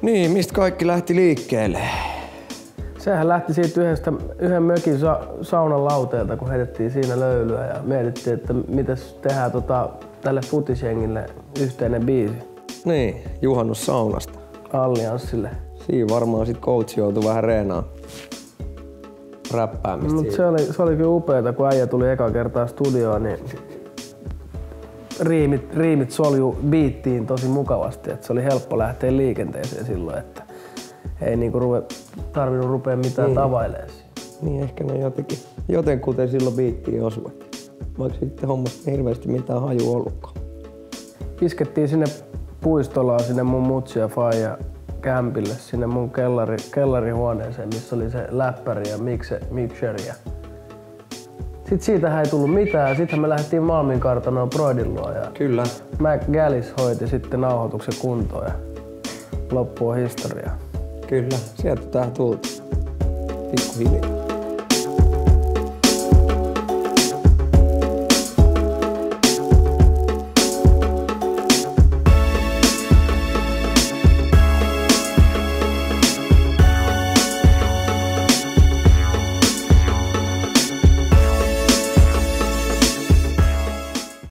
Niin, mistä kaikki lähti liikkeelle? Sehän lähti siitä yhden mökin saunan lauteelta, kun heitettiin siinä löylyä ja mietittiin, että mitäs tehdään tälle futisjengille yhteinen biisi. Niin, juhannus saunasta. Allianssille. Siinä varmaan sit coach joutui vähän reenaan räppäämistä. Mut se oli kyllä upeeta, kun äijä tuli eka kertaa studioon, niin riimit solju biittiin tosi mukavasti. Et se oli helppo lähteä liikenteeseen silloin, että ei niinku tarvinnut rupea mitään tavailemaan. Niin, ehkä ne jotenkuten silloin biittiin osuvat. Vaikka sitten hommasta ei hirveästi mitään haju ollutkaan. Iskettiin sinne puistolaan sinne mun mutsi ja faija kämpille, sinne mun kellarihuoneeseen, missä oli se läppäri ja mixeri. Sitten siitähän ei tullut mitään. Sitten me lähdettiin Malmin kartanoon Broidin luo ja Kyllä. Mac Gallis hoiti sitten nauhoituksen kuntoon ja loppu on historiaa. Kyllä, sieltä tää tultiin. Pikkuhiljaa.